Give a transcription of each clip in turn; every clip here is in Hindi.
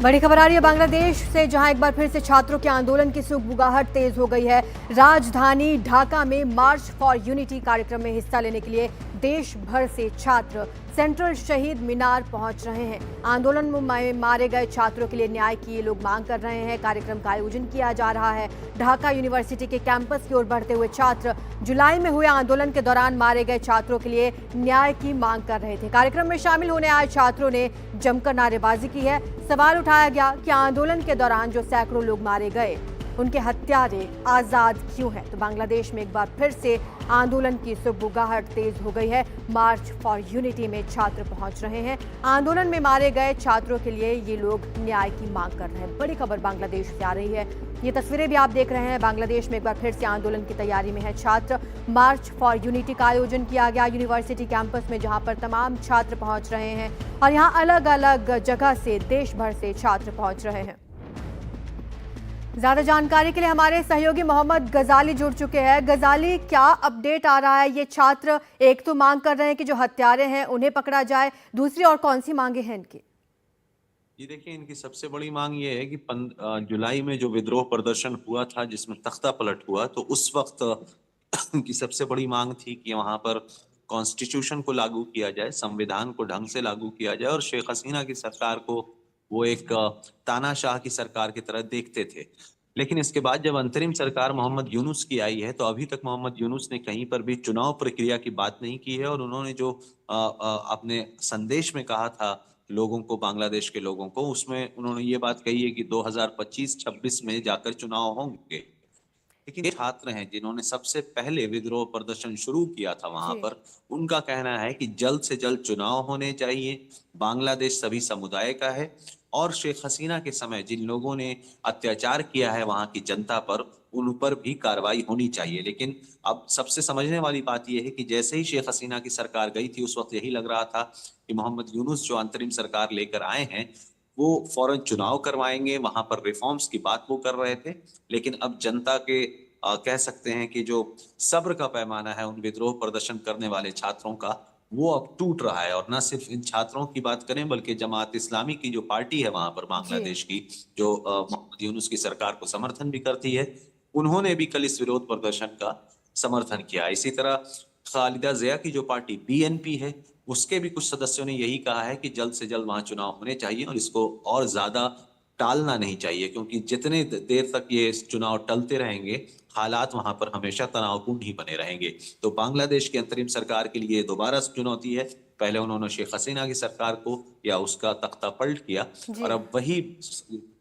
बड़ी खबर आ रही है बांग्लादेश से, जहां एक बार फिर से छात्रों के आंदोलन की सुगबुगाहट तेज हो गई है। राजधानी ढाका में मार्च फॉर यूनिटी कार्यक्रम में हिस्सा लेने के लिए देश भर से छात्र सेंट्रल शहीद मीनार पहुंच रहे हैं। आंदोलन में मारे गए छात्रों के लिए न्याय की ये लोग मांग कर रहे हैं। कार्यक्रम का आयोजन किया जा रहा है। ढाका यूनिवर्सिटी के कैंपस की ओर बढ़ते हुए छात्र जुलाई में हुए आंदोलन के दौरान मारे गए छात्रों के लिए न्याय की मांग कर रहे थे। कार्यक्रम में शामिल होने आए छात्रों ने जमकर नारेबाजी की है। सवाल उठाया गया कि आंदोलन के दौरान जो सैकड़ों लोग मारे गए, उनके हत्यारे आजाद क्यों हैं। तो बांग्लादेश में एक बार फिर से आंदोलन की सुगबुगाहट तेज हो गई है। मार्च फॉर यूनिटी में छात्र पहुंच रहे हैं। आंदोलन में मारे गए छात्रों के लिए ये लोग न्याय की मांग कर रहे हैं। बड़ी खबर बांग्लादेश से आ रही है। ये तस्वीरें भी आप देख रहे हैं। बांग्लादेश में एक बार फिर से आंदोलन की तैयारी में है छात्र। मार्च फॉर यूनिटी का आयोजन किया गया यूनिवर्सिटी कैंपस में, जहां पर तमाम छात्र पहुंच रहे हैं और यहां अलग अलग जगह से देश भर से छात्र पहुंच रहे हैं। ज्यादा जानकारी के लिए हमारे सहयोगी मोहम्मद गजाली जुड़ चुके हैं। गजाली, क्या अपडेट आ रहा है? ये छात्र एक तो मांग कर रहे हैं कि जो हत्यारे हैं उन्हें पकड़ा जाए, दूसरी और कौन सी मांगे हैं इनकी? ये देखिए, इनकी सबसे बड़ी मांग ये है कि जुलाई में जो विद्रोह प्रदर्शन हुआ था जिसमें तख्ता पलट हुआ, तो उस वक्त उनकी सबसे बड़ी मांग थी कि वहां पर कॉन्स्टिट्यूशन को लागू किया जाए, संविधान को ढंग से लागू किया जाए। और शेख हसीना की सरकार को वो एक तानाशाह की सरकार की तरह देखते थे। लेकिन इसके बाद जब अंतरिम सरकार मोहम्मद यूनुस की आई है, तो अभी तक मोहम्मद यूनुस ने कहीं पर भी चुनाव प्रक्रिया की बात नहीं की है। और उन्होंने जो अपने संदेश में कहा था लोगों को, बांग्लादेश के लोगों को, उसमें उन्होंने ये बात कही है कि 2025-26 में जाकर चुनाव होंगे। लेकिन छात्र हैं जिन्होंने सबसे पहले विद्रोह प्रदर्शन शुरू किया था वहां पर, उनका कहना है कि जल्द से जल्द चुनाव होने चाहिए। बांग्लादेश सभी समुदाय का है और शेख हसीना के समय जिन लोगों ने अत्याचार किया है वहां की जनता पर, उन पर भी कार्रवाई होनी चाहिए। लेकिन अब सबसे समझने वाली बात यह है कि जैसे ही शेख हसीना की सरकार गई थी, उस वक्त यही लग रहा था कि मोहम्मद यूनुस जो अंतरिम सरकार लेकर आए हैं वो फौरन चुनाव करवाएंगे, वहां पर रिफॉर्म्स की बात वो कर रहे थे। लेकिन अब जनता के कह सकते हैं कि जो सब्र का पैमाना है उन विद्रोह प्रदर्शन करने वाले छात्रों का, वो अब टूट रहा है। और न सिर्फ इन छात्रों की बात करें, बल्कि जमात इस्लामी की जो पार्टी है वहां पर बांग्लादेश की, जो मोहम्मद यूनुस की सरकार को समर्थन भी करती है, उन्होंने भी कल इस विरोध प्रदर्शन का समर्थन किया। इसी तरह खालिदा जिया की जो पार्टी बीएनपी है, उसके भी कुछ सदस्यों ने यही कहा है कि जल्द से जल्द वहां चुनाव होने चाहिए और इसको और ज्यादा टालना नहीं चाहिए, क्योंकि जितने देर तक ये चुनाव टलते रहेंगे, हालात वहां पर हमेशा तनावपूर्ण ही बने रहेंगे। तो बांग्लादेश की अंतरिम सरकार के लिए दोबारा चुनौती है। पहले उन्होंने शेख हसीना की सरकार को या उसका तख्ता पलट किया, और अब वही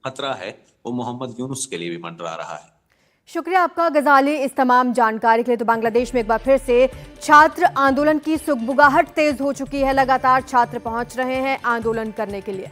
खतरा है वो मोहम्मद यूनुस के लिए भी मंडरा रहा है। शुक्रिया आपका गजाली इस तमाम जानकारी के लिए। तो बांग्लादेश में एक बार फिर से छात्र आंदोलन की सुगबुगाहट तेज हो चुकी है। लगातार छात्र पहुंच रहे हैं आंदोलन करने के लिए।